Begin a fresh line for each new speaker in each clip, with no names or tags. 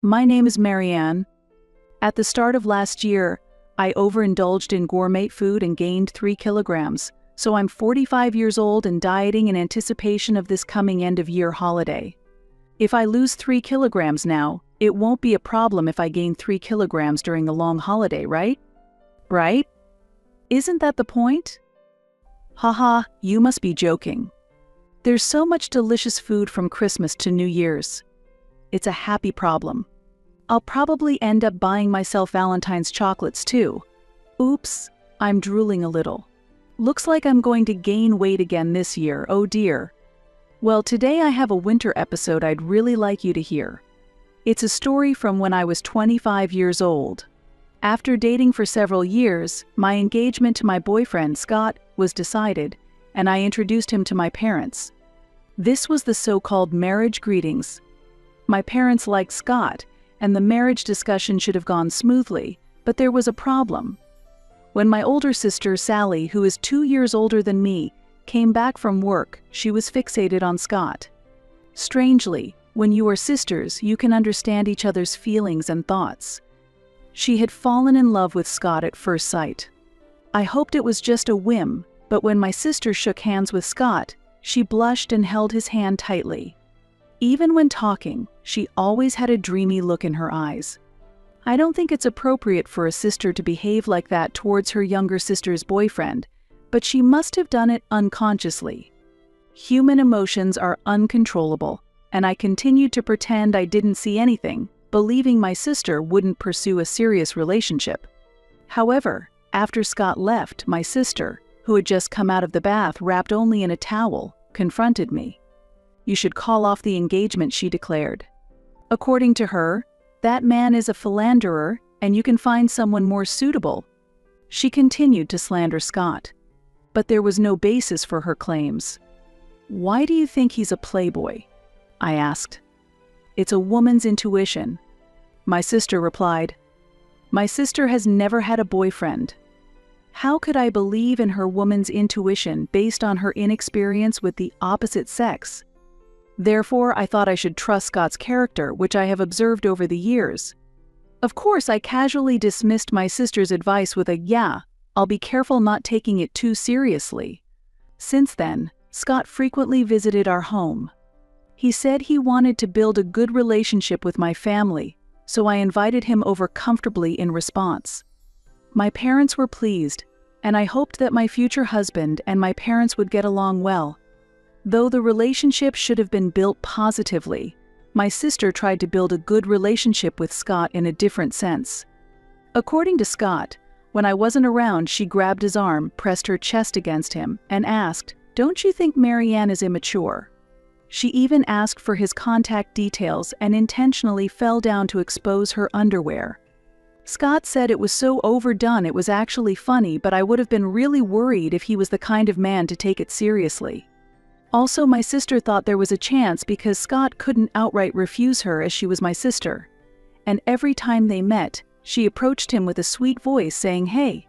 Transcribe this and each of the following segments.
My name is Marianne. At the start of last year, I overindulged in gourmet food and gained 3 kilograms, so I'm 45 years old and dieting in anticipation of this coming end-of-year holiday. If I lose 3 kilograms now, it won't be a problem if I gain 3 kilograms during the long holiday, right? Right? Isn't that the point? Haha, you must be joking. There's so much delicious food from Christmas to New Year's. It's a happy problem. I'll probably end up buying myself Valentine's chocolates too. Oops, I'm drooling a little. Looks like I'm going to gain weight again this year, oh dear. Well, today I have a winter episode I'd really like you to hear. It's a story from when I was 25 years old. After dating for several years, my engagement to my boyfriend, Scott, was decided, and I introduced him to my parents. This was the so-called marriage greetings. My parents liked Scott, and the marriage discussion should have gone smoothly, but there was a problem. When my older sister, Sally, who is 2 years older than me, came back from work, she was fixated on Scott. Strangely, when you are sisters, you can understand each other's feelings and thoughts. She had fallen in love with Scott at first sight. I hoped it was just a whim, but when my sister shook hands with Scott, she blushed and held his hand tightly. Even when talking, she always had a dreamy look in her eyes. I don't think it's appropriate for a sister to behave like that towards her younger sister's boyfriend, but she must have done it unconsciously. Human emotions are uncontrollable, and I continued to pretend I didn't see anything, believing my sister wouldn't pursue a serious relationship. However, after Scott left, my sister, who had just come out of the bath wrapped only in a towel, confronted me. "You should call off the engagement," she declared. According to her, that man is a philanderer and you can find someone more suitable. She continued to slander Scott. But there was no basis for her claims. "Why do you think he's a playboy?" I asked. "It's a woman's intuition," my sister replied. My sister has never had a boyfriend. How could I believe in her woman's intuition based on her inexperience with the opposite sex? Therefore, I thought I should trust Scott's character, which I have observed over the years. Of course, I casually dismissed my sister's advice with a "yeah, I'll be careful not taking it too seriously." Since then, Scott frequently visited our home. He said he wanted to build a good relationship with my family, so I invited him over comfortably in response. My parents were pleased, and I hoped that my future husband and my parents would get along well. Though the relationship should have been built positively, my sister tried to build a good relationship with Scott in a different sense. According to Scott, when I wasn't around, she grabbed his arm, pressed her chest against him, and asked, "Don't you think Marianne is immature?" She even asked for his contact details and intentionally fell down to expose her underwear. Scott said it was so overdone it was actually funny, but I would have been really worried if he was the kind of man to take it seriously. Also, my sister thought there was a chance because Scott couldn't outright refuse her as she was my sister. And every time they met, she approached him with a sweet voice saying, "Hey."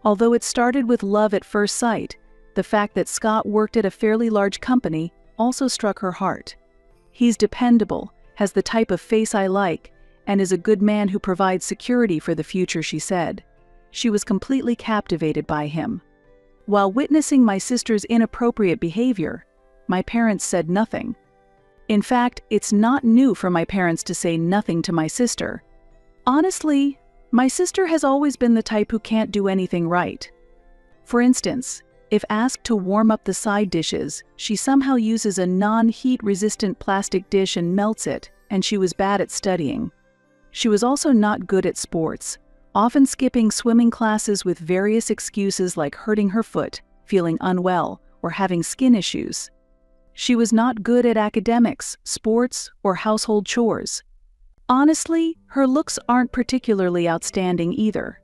Although it started with love at first sight, the fact that Scott worked at a fairly large company also struck her heart. He's dependable, has the type of face I like, and is a good man who provides security for the future, she said. She was completely captivated by him. While witnessing my sister's inappropriate behavior, my parents said nothing. In fact, it's not new for my parents to say nothing to my sister. Honestly, my sister has always been the type who can't do anything right. For instance, if asked to warm up the side dishes, she somehow uses a non-heat-resistant plastic dish and melts it, and she was bad at studying. She was also not good at sports, often skipping swimming classes with various excuses like hurting her foot, feeling unwell, or having skin issues. She was not good at academics, sports, or household chores. Honestly, her looks aren't particularly outstanding either.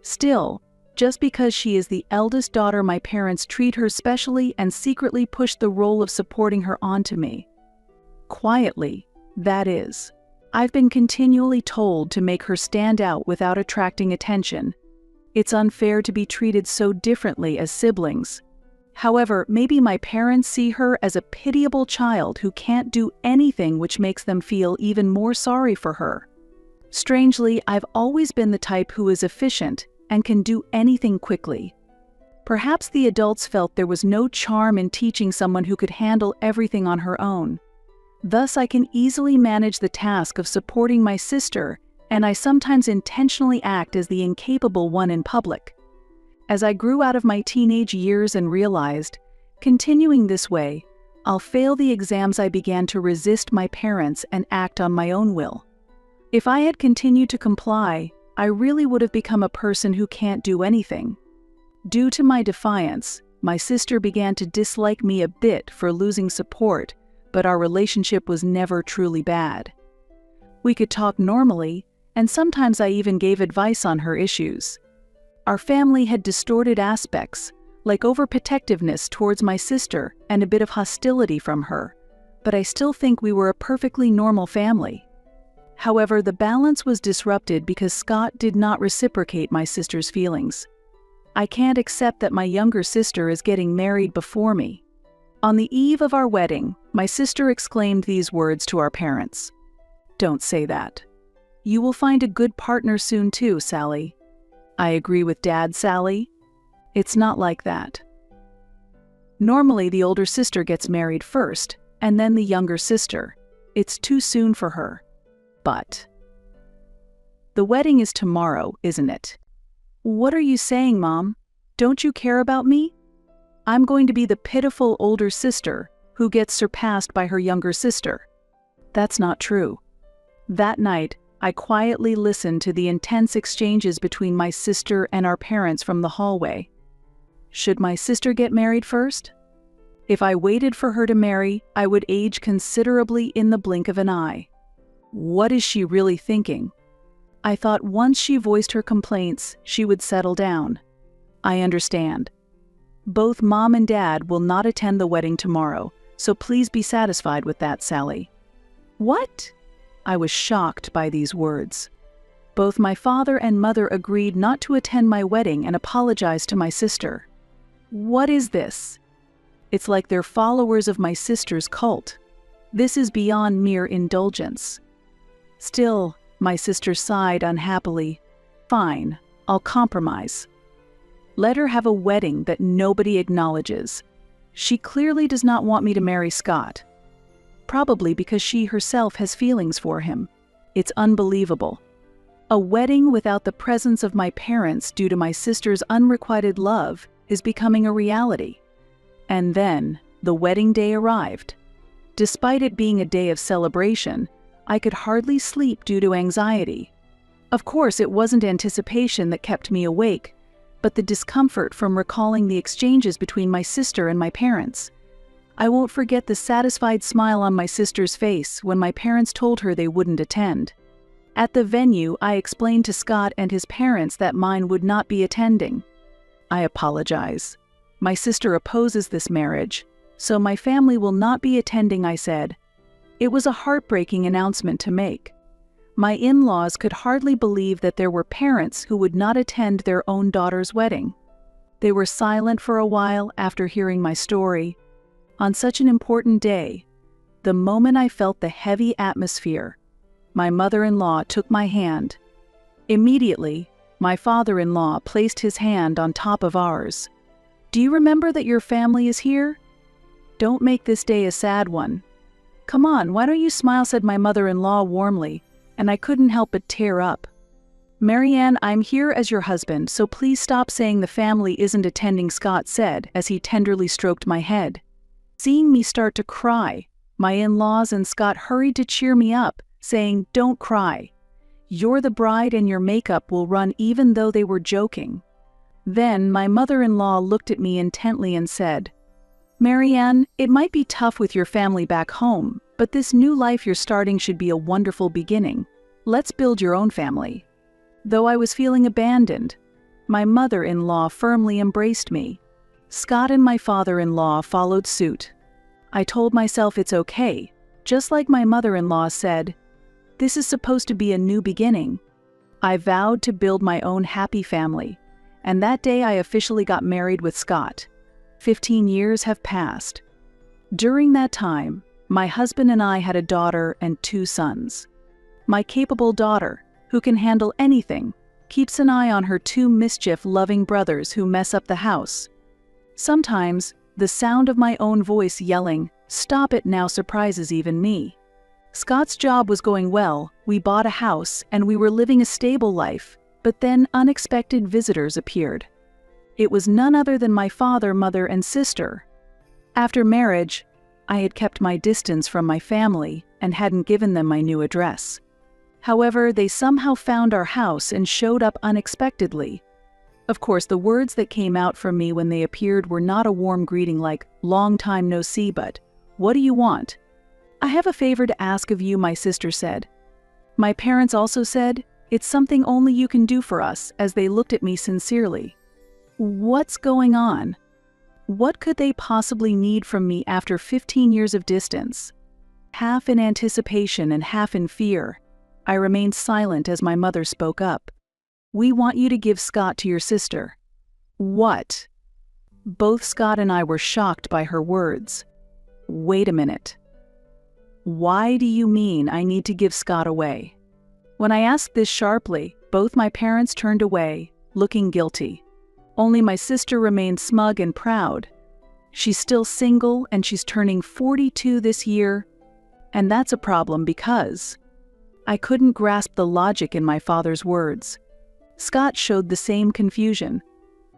Still, just because she is the eldest daughter, my parents treat her specially and secretly push the role of supporting her onto me. Quietly, that is. I've been continually told to make her stand out without attracting attention. It's unfair to be treated so differently as siblings. However, maybe my parents see her as a pitiable child who can't do anything, which makes them feel even more sorry for her. Strangely, I've always been the type who is efficient and can do anything quickly. Perhaps the adults felt there was no charm in teaching someone who could handle everything on her own. Thus, I can easily manage the task of supporting my sister, and I sometimes intentionally act as the incapable one in public. As I grew out of my teenage years and realized, continuing this way, I'll fail the exams, I began to resist my parents and act on my own will. If I had continued to comply, I really would have become a person who can't do anything. Due to my defiance, my sister began to dislike me a bit for losing support, but our relationship was never truly bad. We could talk normally, and sometimes I even gave advice on her issues. Our family had distorted aspects, like overprotectiveness towards my sister and a bit of hostility from her, but I still think we were a perfectly normal family. However, the balance was disrupted because Scott did not reciprocate my sister's feelings. I can't accept that my younger sister is getting married before me. On the eve of our wedding, my sister exclaimed these words to our parents. "Don't say that. You will find a good partner soon too, Sally." "I agree with Dad, Sally. It's not like that. Normally, the older sister gets married first, and then the younger sister. It's too soon for her." "But the wedding is tomorrow, isn't it?" "What are you saying, Mom? Don't you care about me? I'm going to be the pitiful older sister who gets surpassed by her younger sister." "That's not true." That night, I quietly listened to the intense exchanges between my sister and our parents from the hallway. Should my sister get married first? If I waited for her to marry, I would age considerably in the blink of an eye. What is she really thinking? I thought once she voiced her complaints, she would settle down. I understand. Both Mom and Dad will not attend the wedding tomorrow, so please be satisfied with that, Sally. What? I was shocked by these words. Both my father and mother agreed not to attend my wedding and apologized to my sister. What is this? It's like they're followers of my sister's cult. This is beyond mere indulgence. Still, my sister sighed unhappily. Fine, I'll compromise. Let her have a wedding that nobody acknowledges. She clearly does not want me to marry Scott. Probably because she herself has feelings for him. It's unbelievable. A wedding without the presence of my parents due to my sister's unrequited love is becoming a reality. And then, the wedding day arrived. Despite it being a day of celebration, I could hardly sleep due to anxiety. Of course, it wasn't anticipation that kept me awake, but the discomfort from recalling the exchanges between my sister and my parents. I won't forget the satisfied smile on my sister's face when my parents told her they wouldn't attend. At the venue, I explained to Scott and his parents that mine would not be attending. I apologize. My sister opposes this marriage, so my family will not be attending, I said. It was a heartbreaking announcement to make. My in-laws could hardly believe that there were parents who would not attend their own daughter's wedding. They were silent for a while after hearing my story. On such an important day, the moment I felt the heavy atmosphere, my mother-in-law took my hand. Immediately, my father-in-law placed his hand on top of ours. Do you remember that your family is here? Don't make this day a sad one. Come on, why don't you smile, said my mother-in-law warmly, and I couldn't help but tear up. Marianne, I'm here as your husband, so please stop saying the family isn't attending, Scott said as he tenderly stroked my head. Seeing me start to cry, my in-laws and Scott hurried to cheer me up, saying, "Don't cry. You're the bride and your makeup will run," even though they were joking. Then my mother-in-law looked at me intently and said, "Marianne, it might be tough with your family back home, but this new life you're starting should be a wonderful beginning. Let's build your own family." Though I was feeling abandoned, my mother-in-law firmly embraced me. Scott and my father-in-law followed suit. I told myself it's okay, just like my mother-in-law said, this is supposed to be a new beginning. I vowed to build my own happy family, and that day I officially got married with Scott. 15 years have passed. During that time, my husband and I had a daughter and 2 sons. My capable daughter, who can handle anything, keeps an eye on her 2 mischief-loving brothers who mess up the house. Sometimes, the sound of my own voice yelling, "Stop it now," surprises even me. Scott's job was going well, we bought a house, and we were living a stable life, but then unexpected visitors appeared. It was none other than my father, mother, and sister. After marriage, I had kept my distance from my family and hadn't given them my new address. However, they somehow found our house and showed up unexpectedly. Of course, the words that came out from me when they appeared were not a warm greeting like, "Long time no see," but, "What do you want?" "I have a favor to ask of you," my sister said. My parents also said, "It's something only you can do for us," as they looked at me sincerely. What's going on? What could they possibly need from me after 15 years of distance? Half in anticipation and half in fear, I remained silent as my mother spoke up. "We want you to give Scott to your sister." What? Both Scott and I were shocked by her words. Wait a minute. Why do you mean I need to give Scott away? When I asked this sharply, both my parents turned away, looking guilty. Only my sister remained smug and proud. She's still single and she's turning 42 this year. And that's a problem because I couldn't grasp the logic in my father's words. Scott showed the same confusion.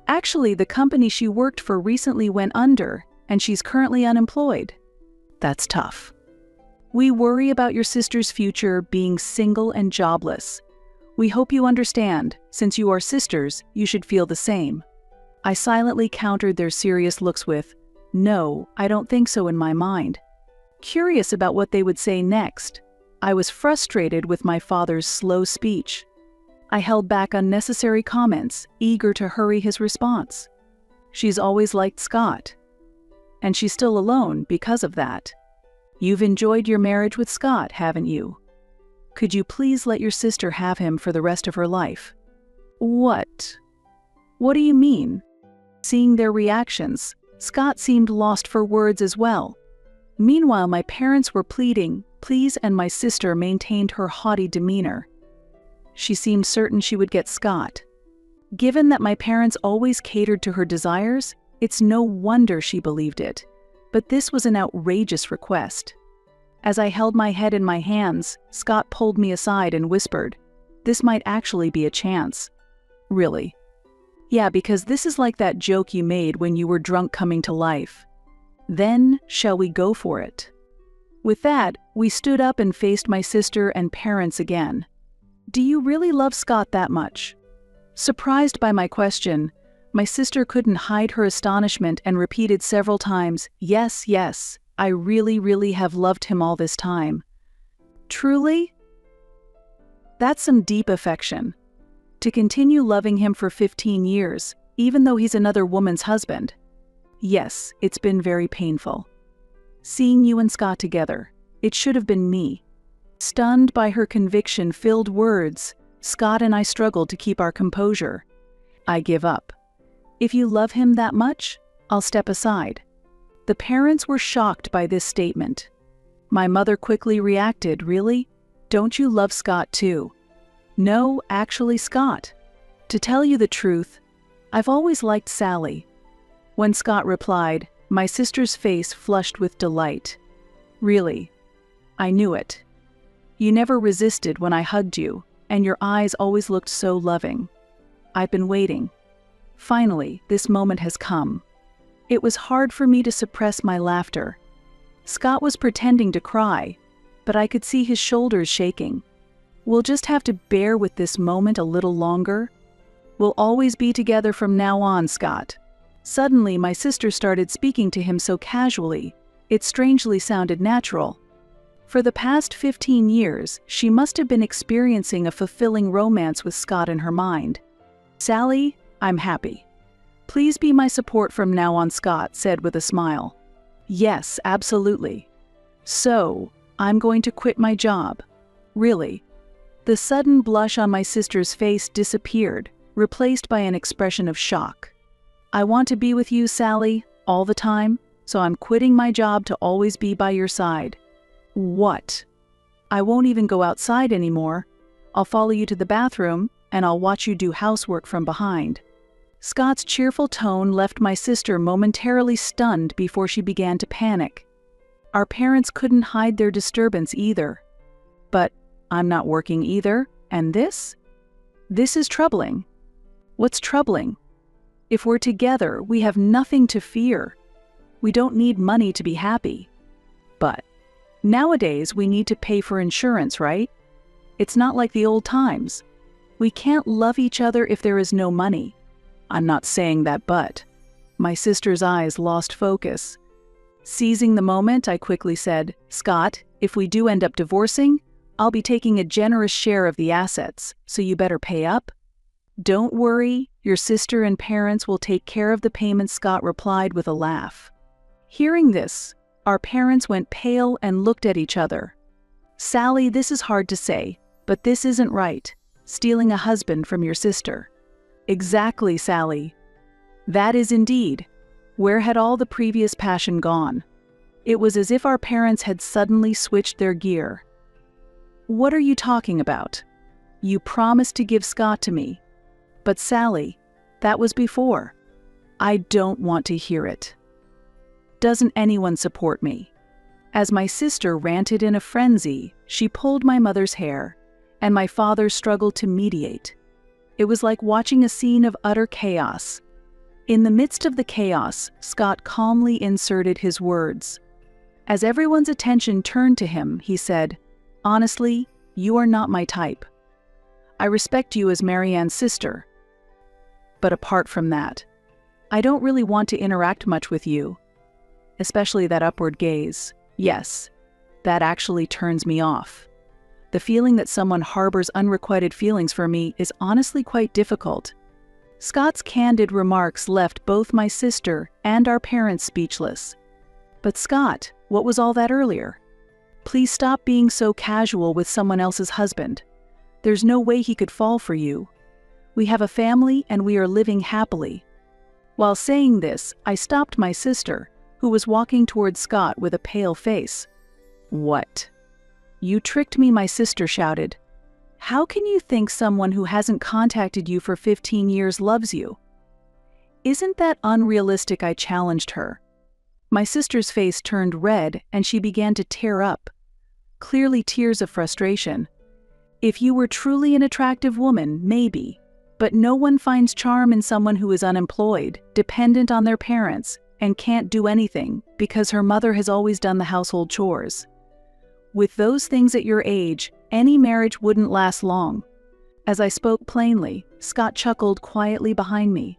Actually, the company she worked for recently went under, and she's currently unemployed. That's tough. We worry about your sister's future being single and jobless. We hope you understand. Since you are sisters, you should feel the same. I silently countered their serious looks with, "No, I don't think so," in my mind. Curious about what they would say next, I was frustrated with my father's slow speech. I held back unnecessary comments, eager to hurry his response. "She's always liked Scott. And she's still alone because of that. You've enjoyed your marriage with Scott, haven't you? Could you please let your sister have him for the rest of her life?" What? What do you mean? Seeing their reactions, Scott seemed lost for words as well. Meanwhile, my parents were pleading, please, and my sister maintained her haughty demeanor. She seemed certain she would get Scott. Given that my parents always catered to her desires, it's no wonder she believed it. But this was an outrageous request. As I held my head in my hands, Scott pulled me aside and whispered, "This might actually be a chance." "Really?" "Yeah, because this is like that joke you made when you were drunk coming to life." "Then, shall we go for it?" With that, we stood up and faced my sister and parents again. "Do you really love Scott that much?" Surprised by my question, my sister couldn't hide her astonishment and repeated several times, "Yes, yes, I really, really have loved him all this time." Truly? That's some deep affection. To continue loving him for 15 years, even though he's another woman's husband. Yes, it's been very painful. Seeing you and Scott together, it should have been me. Stunned by her conviction-filled words, Scott and I struggled to keep our composure. "I give up. If you love him that much, I'll step aside." The parents were shocked by this statement. My mother quickly reacted, "Really? Don't you love Scott too?" "No, actually, Scott. To tell you the truth, I've always liked Sally." When Scott replied, my sister's face flushed with delight. "Really? I knew it. You never resisted when I hugged you, and your eyes always looked so loving. I've been waiting. Finally, this moment has come." It was hard for me to suppress my laughter. Scott was pretending to cry, but I could see his shoulders shaking. "We'll just have to bear with this moment a little longer. We'll always be together from now on, Scott." Suddenly, my sister started speaking to him so casually, it strangely sounded natural. For the past 15 years, she must have been experiencing a fulfilling romance with Scott in her mind. "Sally, I'm happy. Please be my support from now on," Scott said with a smile. "Yes, absolutely. So, I'm going to quit my job. Really?" The sudden blush on my sister's face disappeared, replaced by an expression of shock. "I want to be with you, Sally. all the time, so I'm quitting my job to always be by your side. What? I won't even go outside anymore. I'll follow you to the bathroom, and I'll watch you do housework from behind. Scott's cheerful tone left my sister momentarily stunned before she began to panic. Our parents couldn't hide their disturbance either. But I'm not working either, and this? This is troubling. What's troubling? If we're together, we have nothing to fear. We don't need money to be happy. But nowadays, we need to pay for insurance, right? It's not like the old times. We can't love each other if there is no money. I'm not saying that, but my sister's eyes lost focus. Seizing the moment, I quickly said, Scott, if we do end up divorcing, I'll be taking a generous share of the assets, so you better pay up. Don't worry, your sister and parents will take care of the payments, Scott replied with a laugh. Hearing this, our parents went pale and looked at each other. Sally, this is hard to say, but this isn't right, stealing a husband from your sister. Exactly, Sally. That is indeed. Where had all the previous passion gone? It was as if our parents had suddenly switched their gear. What are you talking about? You promised to give Scott to me. But Sally, that was before. I don't want to hear it. Doesn't anyone support me? As my sister ranted in a frenzy, she pulled my mother's hair, and my father struggled to mediate. It was like watching a scene of utter chaos. In the midst of the chaos, Scott calmly inserted his words. As everyone's attention turned to him, he said, Honestly, you are not my type. I respect you as Marianne's sister. But apart from that, I don't really want to interact much with you. Especially that upward gaze. Yes, that actually turns me off. The feeling that someone harbors unrequited feelings for me is honestly quite difficult. Scott's candid remarks left both my sister and our parents speechless. But Scott, what was all that earlier? Please stop being so casual with someone else's husband. There's no way he could fall for you. We have a family and we are living happily. While saying this, I stopped my sister, who was walking towards Scott with a pale face. What? You tricked me, my sister shouted. How can you think someone who hasn't contacted you for 15 years loves you? Isn't that unrealistic? I challenged her. My sister's face turned red and she began to tear up, clearly tears of frustration. If you were truly an attractive woman, maybe, but no one finds charm in someone who is unemployed, dependent on their parents, and can't do anything because her mother has always done the household chores. With those things at your age, any marriage wouldn't last long. As I spoke plainly, Scott chuckled quietly behind me.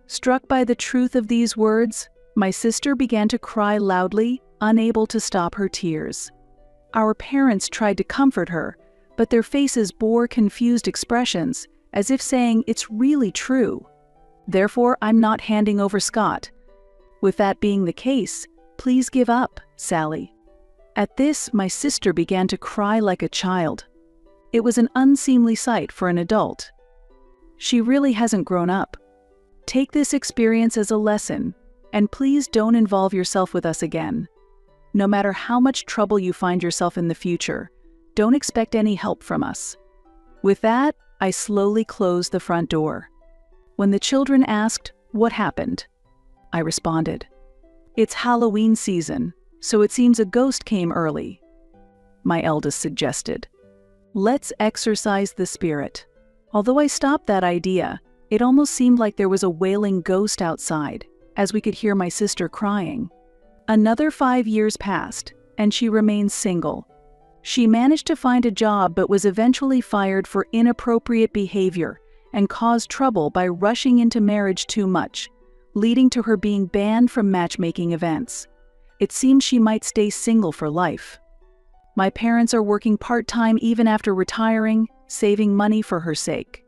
Struck by the truth of these words, my sister began to cry loudly, unable to stop her tears. Our parents tried to comfort her, but their faces bore confused expressions, as if saying it's really true. Therefore, I'm not handing over Scott. With that being the case, please give up, Sally. At this, my sister began to cry like a child. It was an unseemly sight for an adult. She really hasn't grown up. Take this experience as a lesson, and please don't involve yourself with us again. No matter how much trouble you find yourself in the future, don't expect any help from us. With that, I slowly closed the front door. When the children asked, "What happened?" I responded, "It's Halloween season, so it seems a ghost came early." My eldest suggested, "Let's exorcise the spirit." Although I stopped that idea, it almost seemed like there was a wailing ghost outside, as we could hear my sister crying. Another 5 years passed, and she remained single. She managed to find a job but was eventually fired for inappropriate behavior and caused trouble by rushing into marriage too much, leading to her being banned from matchmaking events. It seems she might stay single for life. My parents are working part-time even after retiring, saving money for her sake.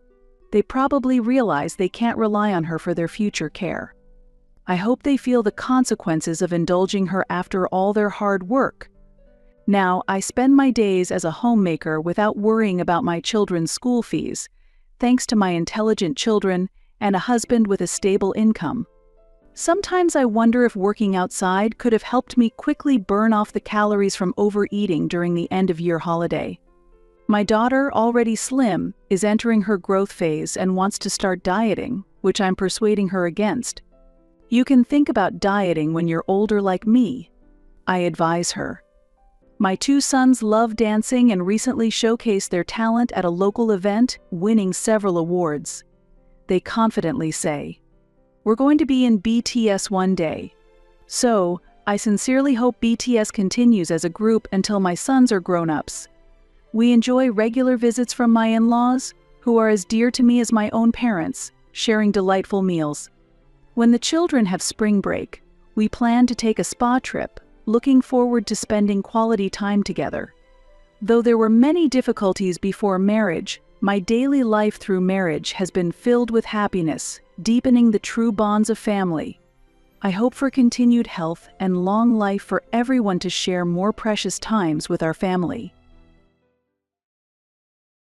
They probably realize they can't rely on her for their future care. I hope they feel the consequences of indulging her after all their hard work. Now, I spend my days as a homemaker without worrying about my children's school fees, thanks to my intelligent children and a husband with a stable income. Sometimes I wonder if working outside could have helped me quickly burn off the calories from overeating during the end-of-year holiday. My daughter, already slim, is entering her growth phase and wants to start dieting, which I'm persuading her against. You can think about dieting when you're older like me, I advise her. My two sons love dancing and recently showcased their talent at a local event, winning several awards. They confidently say, "We're going to be in BTS one day." So, I sincerely hope BTS continues as a group until my sons are grown-ups. We enjoy regular visits from my in-laws, who are as dear to me as my own parents, sharing delightful meals. When the children have spring break, we plan to take a spa trip, looking forward to spending quality time together. Though there were many difficulties before marriage, my daily life through marriage has been filled with happiness, deepening the true bonds of family. I hope for continued health and long life for everyone to share more precious times with our family.